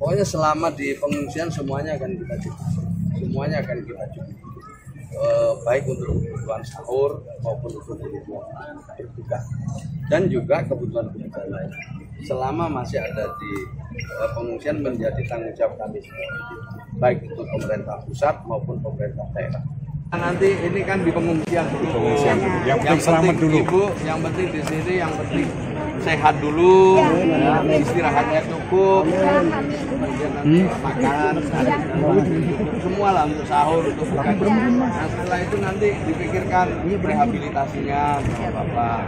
Pokoknya selama di pengungsian semuanya akan kita cukup. Semuanya akan kita cukup. Baik untuk kebutuhan sahur maupun untuk kebutuhan berbuka dan juga kebutuhan lain. Selama masih ada di pengungsian menjadi tanggung jawab kami semua, baik itu pemerintah pusat maupun pemerintah daerah. Nanti ini kan di pengungsian dulu. Yang penting selamat dulu. Ibu, yang penting di sini yang penting sehat dulu, ya, istirahatnya cukup, kemudian nanti makan, semua lah untuk sahur, untuk buka. Nah, setelah itu nanti dipikirkan rehabilitasinya apa.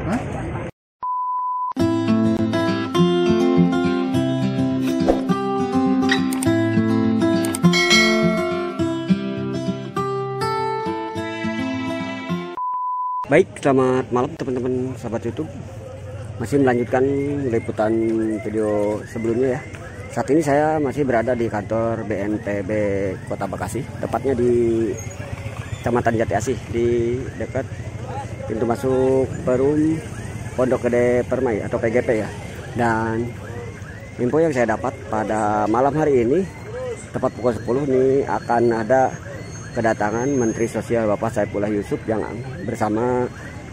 Baik, selamat malam teman-teman sahabat YouTube. Masih melanjutkan liputan video sebelumnya ya. Saat ini saya masih berada di kantor BNPB Kota Bekasi, tepatnya di Kecamatan Jati Asih, di dekat pintu masuk Perum Pondok Gede Permai atau PGP ya. Dan info yang saya dapat pada malam hari ini tepat pukul 10 nih akan ada kedatangan Menteri Sosial Bapak Saifullah Yusuf yang bersama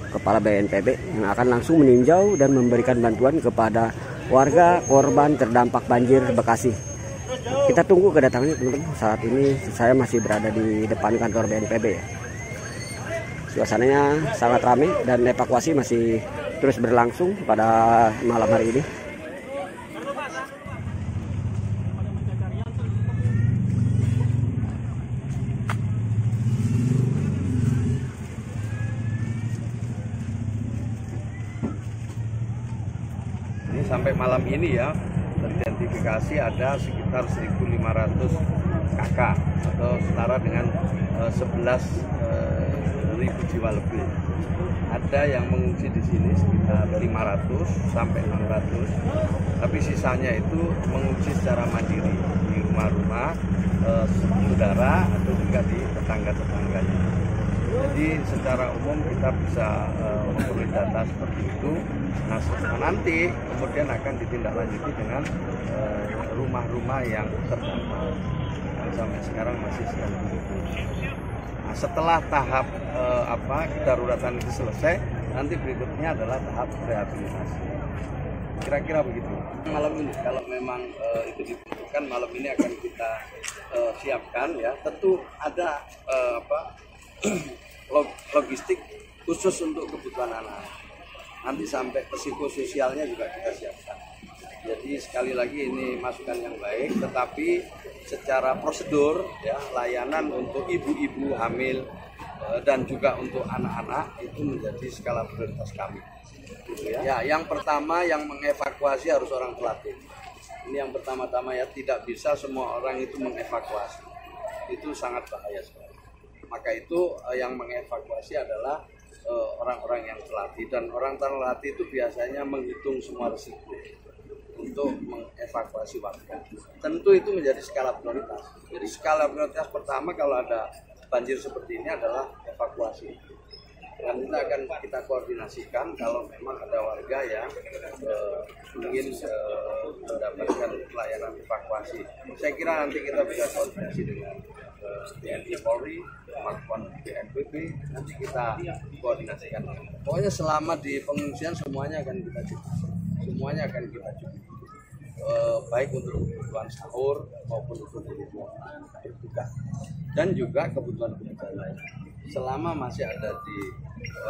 Kepala BNPB yang akan langsung meninjau dan memberikan bantuan kepada warga korban terdampak banjir Bekasi. Kita tunggu kedatangannya teman-teman. Saat ini saya masih berada di depan kantor BNPB ya. Suasananya sangat ramai dan evakuasi masih terus berlangsung pada malam hari ini. Sampai malam ini ya teridentifikasi ada sekitar 1.500 KK atau setara dengan 11.000 jiwa lebih. Ada yang mengungsi di sini sekitar 500 sampai 600, tapi sisanya itu mengungsi secara mandiri di rumah-rumah saudara atau juga di tetangga-tetangganya. Jadi secara umum kita bisa memperoleh data seperti itu. Nah, nanti kemudian akan ditindaklanjuti dengan rumah-rumah yang terdampak. Yang sampai sekarang masih sedang begitu. Nah, setelah tahap kedaruratan itu selesai, nanti berikutnya adalah tahap rehabilitasi. Kira-kira begitu. Malam ini kalau memang itu dibutuhkan, malam ini akan kita siapkan ya. Tentu ada logistik khusus untuk kebutuhan anak. Nanti sampai psikososialnya juga kita siapkan. Jadi sekali lagi ini masukan yang baik, tetapi secara prosedur ya, layanan untuk ibu-ibu hamil dan juga untuk anak-anak itu menjadi skala prioritas kami. Gitu ya. Ya, yang pertama yang mengevakuasi harus orang pelatih. Ini yang pertama-tama ya, tidak bisa semua orang itu mengevakuasi. Itu sangat bahaya sekali. Maka itu yang mengevakuasi adalah orang-orang yang terlatih, dan orang terlatih itu biasanya menghitung semua risiko untuk mengevakuasi warga. Tentu itu menjadi skala prioritas. Jadi skala prioritas pertama kalau ada banjir seperti ini adalah evakuasi. Dan itu akan kita koordinasikan kalau memang ada warga yang ingin mendapatkan pelayanan evakuasi. Saya kira nanti kita bisa koordinasi dengan TNI Polri, kemampuan BNPB, nanti kita koordinasikan. Pokoknya selama di pengungsian semuanya akan kita cukup. Semuanya akan kita cukup. Baik untuk kebutuhan sahur maupun untuk kebutuhan berbuka dan juga kebutuhan lain. Selama masih ada di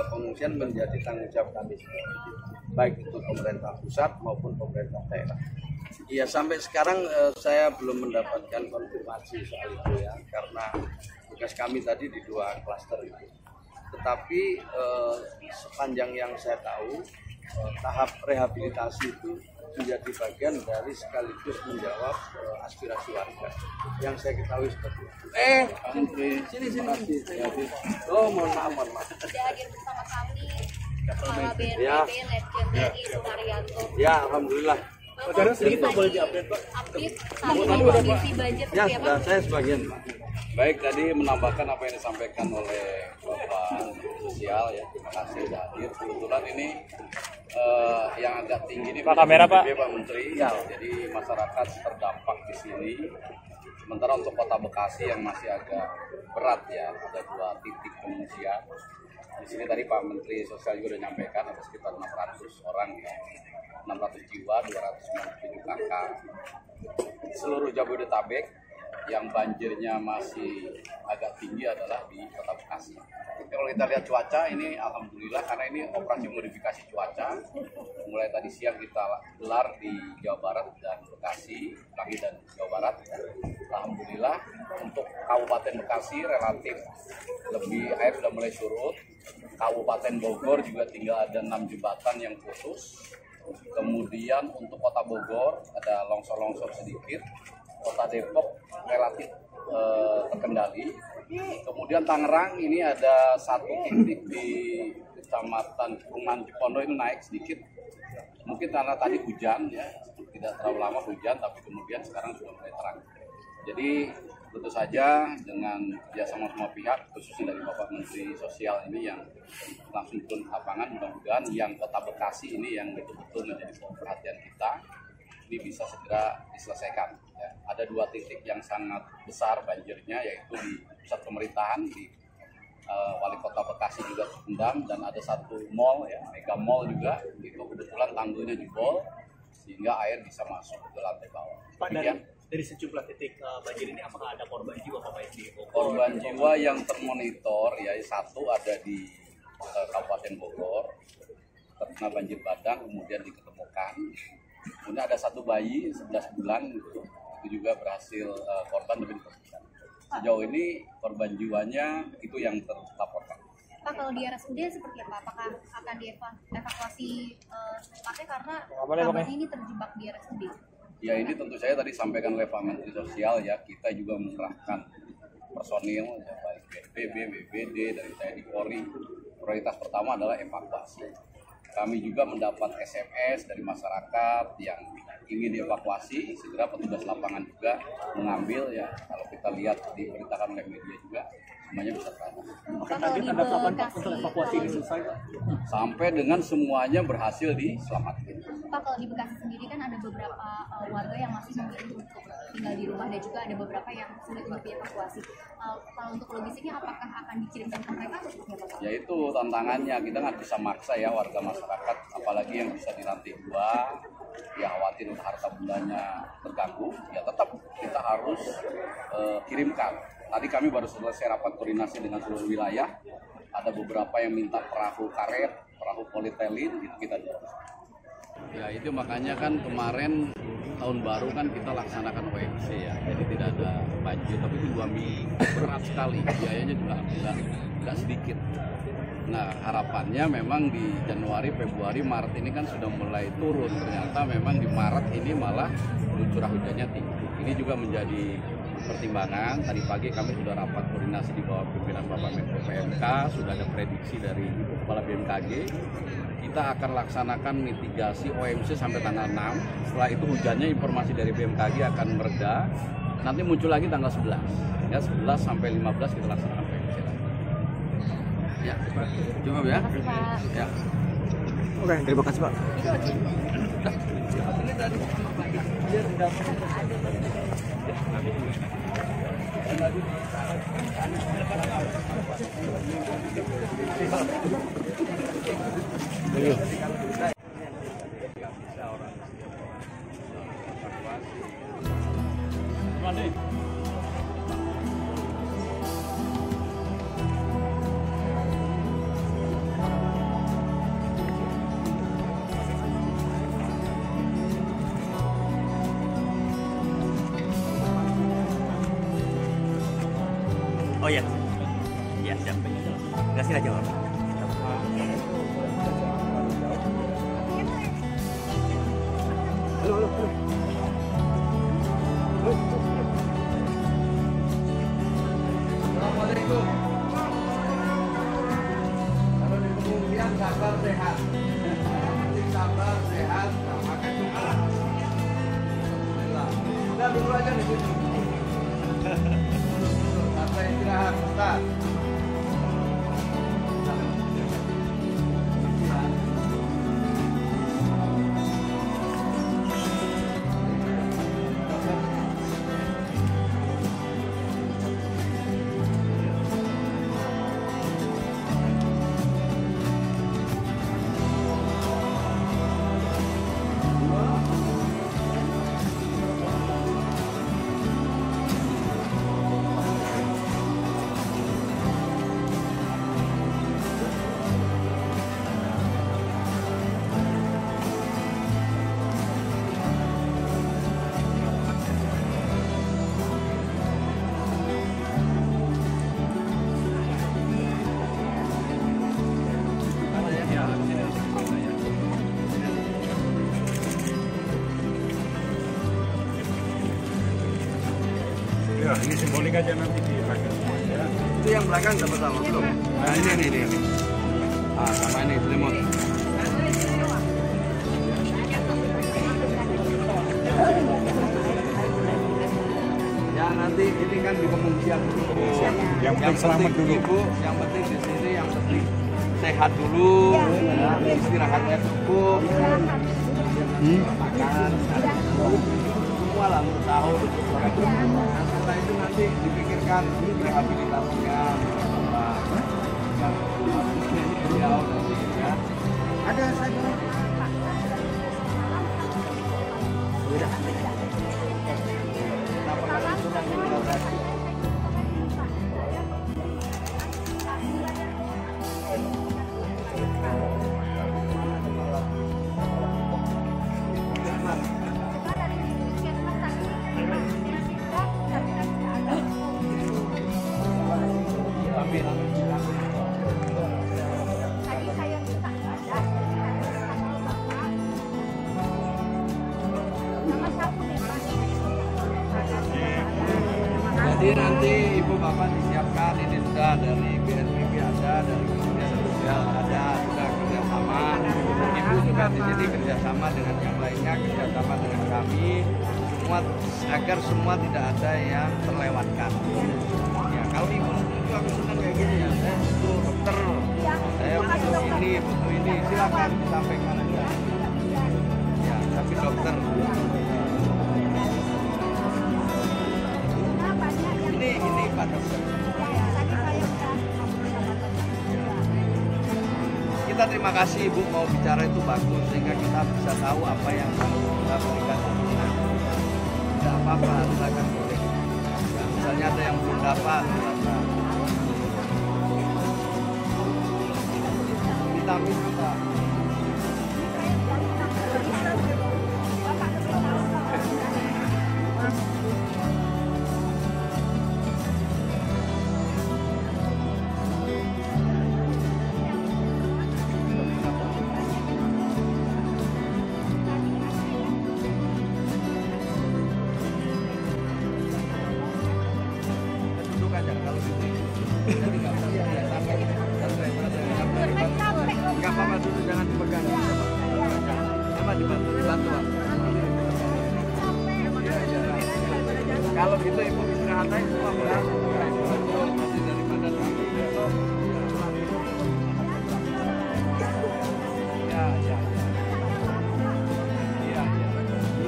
pengungsian menjadi tanggung jawab kami semua, baik itu pemerintah pusat maupun pemerintah daerah. Iya, sampai sekarang saya belum mendapatkan konfirmasi soal itu ya, karena tugas kami tadi di 2 klaster itu. Tetapi sepanjang yang saya tahu, tahap rehabilitasi itu menjadi bagian dari sekaligus menjawab aspirasi warga. Yang saya ketahui seperti itu. Sini. Oh, mohon maaf. Sudah hadir bersama kami Kepala BNPB, Letjen TNI Suharyanto. Ya, alhamdulillah. Saudara sedikit Pak boleh diupdate Pak? Update saat ini kondisi banjir ya, seperti apa? saya sebagian Pak. Baik, tadi menambahkan apa yang disampaikan oleh Bapak Sosial ya, terima kasih sudah hadir. Kebetulan ini yang agak tinggi ini Pak Menteri, ya, jadi masyarakat terdampak di sini. Sementara untuk Kota Bekasi yang masih agak berat ya, ada 2 titik pengungsian. Di sini tadi Pak Menteri Sosial juga sudah menyampaikan ada sekitar 600 orang ya, 600 jiwa, 297 kakak. Seluruh Jabodetabek yang banjirnya masih agak tinggi adalah di Kota Bekasi. Kalau kita lihat cuaca ini alhamdulillah karena ini operasi modifikasi cuaca. Mulai tadi siang kita gelar di Jawa Barat dan Bekasi, pagi dan Jawa Barat. Alhamdulillah untuk Kabupaten Bekasi relatif lebih air sudah mulai surut. Kabupaten Bogor juga tinggal ada 6 jembatan yang putus. Kemudian untuk Kota Bogor ada longsor-longsor sedikit. Kota Depok relatif terkendali. Kemudian Tangerang ini ada 1 titik di Kecamatan Kurungan Cipondo itu naik sedikit. Mungkin karena tadi hujan ya, tidak terlalu lama hujan, tapi kemudian sekarang sudah mulai terang. Jadi tentu saja dengan kerjasama semua pihak, khususnya dari Bapak Menteri Sosial ini yang langsung turun ke lapangan, mudah-mudahan yang Kota Bekasi ini yang betul-betul menjadi perhatian kita, ini bisa segera diselesaikan. Ya, ada 2 titik yang sangat besar banjirnya, yaitu di pusat pemerintahan di Wali Kota Bekasi juga terendam, dan ada 1 mall ya, Mega Mall juga, itu kebetulan tanggulnya jebol sehingga air bisa masuk ke lantai bawah. Pak, dari sejumlah titik banjir ini apakah ada korban jiwa Pak di Bogor? Korban jiwa yang termonitor ya 1 ada di Kabupaten Bogor terkena banjir bandang kemudian diketemukan. Kemudian ada 1 bayi 11 bulan gitu. Itu juga berhasil korban lebih dipastikan. Sejauh ini korban jiwanya itu yang terlaporkan. Pak, kalau di RSUD seperti apa? Apakah akan dievakuasi secepatnya karena kabar ini terjebak di RSUD? Ya ini tentu saya tadi sampaikan oleh Pak Menteri Sosial ya, kita juga mengerahkan personil ya, baik BNPB, BPBD, dari TNI Polri. Prioritas pertama adalah evakuasi. Kami juga mendapat SMS dari masyarakat yang ingin dievakuasi, segera petugas lapangan juga mengambil ya. Kalau kita lihat diberitakan oleh media juga, semuanya bisa teratasi. Oke, target Anda kapan Pak untuk evakuasi ini selesai Pak? Sampai dengan semuanya berhasil diselamatkan. Pak, kalau di Bekasi sendiri kan ada beberapa warga yang masih memilih untuk tinggal di rumah dan juga ada beberapa yang sulit untuk dievakuasi. Kalau untuk logistiknya apakah akan dikirimkan ke mereka atau seperti apa Pak? Ya itu tantangannya, kita nggak bisa maksa ya warga masyarakat, apalagi yang bisa di lantai 2, ya khawatir harta bendanya terganggu, ya tetap kita harus kirimkan. Tadi kami baru selesai rapat koordinasi dengan seluruh wilayah, ada beberapa yang minta perahu karet, perahu polietilin, itu kita dorong. Ya itu makanya kan kemarin tahun baru kan kita laksanakan OMC ya, jadi tidak ada banjir, tapi itu 2 minggu berat sekali, biayanya juga tidak sedikit. Nah harapannya memang di Januari, Februari, Maret ini kan sudah mulai turun, ternyata memang di Maret ini malah curah hujannya tinggi. Ini juga menjadi pertimbangan. Tadi pagi kami sudah rapat koordinasi di bawah pimpinan Bapak Menko PMK, sudah ada prediksi dari Kepala BMKG. Kita akan laksanakan mitigasi OMC sampai tanggal 6. Setelah itu hujannya informasi dari BMKG akan mereda. Nanti muncul lagi tanggal 11. Ya 11 sampai 15 kita laksanakan OMC. Ya, cukup ya. Ya. Oke, terima kasih Pak. Oh iya, iya siap. Kasih aja Pak. Halo. Assalamualaikum. Kalau di pengungsian sabar sehat. Sabar sehat, makan doa. Alhamdulillah. Udah dulu aja di sini. istirahat sebentar. Ya, ini simbolik aja nanti di belakang. Ya. Itu yang belakang dapat sama belum? Nah ini. Ah, sama ini selimut. Ya nanti ini kan di pengungsian dulu. Yang penting selamat dulu. Ibu, yang penting di sini yang penting sehat dulu, ya, istirahatnya cukup, makan, semua lah untuk sahur. Nah, setelah itu nanti dipikirkan rehabilitasinya apa, yang beliau nanti ya. Ada saya. Jadi nanti ibu bapak disiapkan, ini sudah dari BNPB ada, dari Kementerian Sosial ada, sudah kerjasama. Ibu juga di sini kerjasama dengan yang lainnya, kerjasama dengan kami, semua agar semua tidak ada yang terlewatkan. Ya kalau ibu setuju, aku senang kayak gini ya, saya butuh dokter, saya butuh ini, silakan disampaikan aja. Ya tapi dokter. Ini batas. Kita terima kasih Ibu mau bicara itu bagus sehingga kita bisa tahu apa yang harus kita berikan. Tidak apa-apa, silakan boleh. Ya, misalnya ada yang belum dapat, silakan. Vitamin kita. Enggak apa-apa dulu, jangan dipegang. Coba dibantu. Kalau gitu ibu istirahat aja semua berat. Masih daripada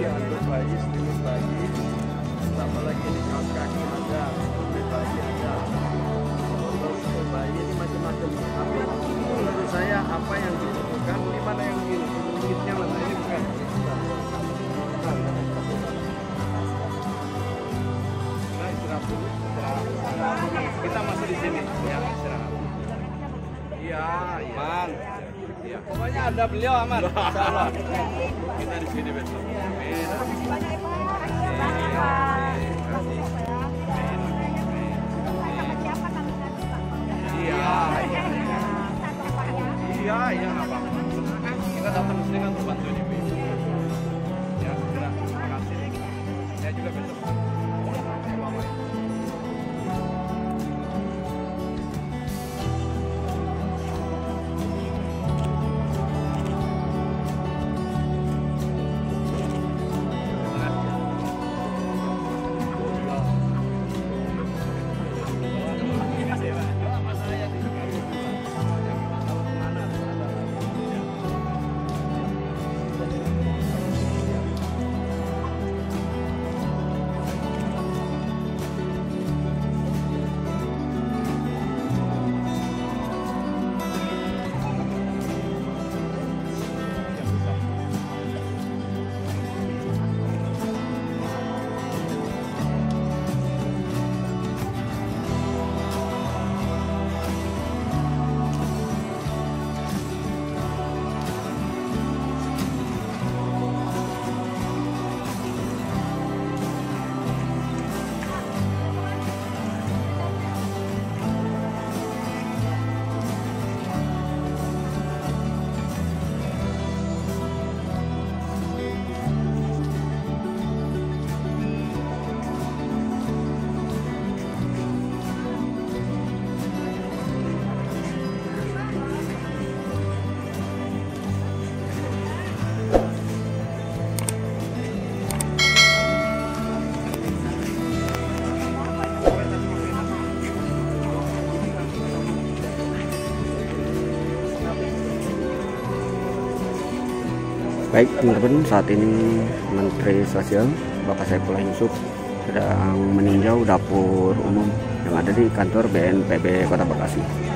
Iya, untuk bayi, sedikit bayi. Tambah lagi ini kaos kaki ada, untuk bayi ada. Terus bayi ini macam-macam. Tapi menurut saya apa yang dibutuhkan, ini mana yang ini? Kitnya mana? Ini bukan. Nah, istirahat dulu. Kita masih di sini, ya istirahat. Iya, aman. Ya, pokoknya ada beliau aman. Insyaallah. Kita di sini besok. Iya, nggak apa-apa. Kita datang ke sini kan untuk bantuin ibu. Ya, terima kasih. Saya juga besok. Baik teman-teman, saat ini Menteri Sosial Bapak Saifullah Yusuf sedang meninjau dapur umum yang ada di kantor BNPB Kota Bekasi.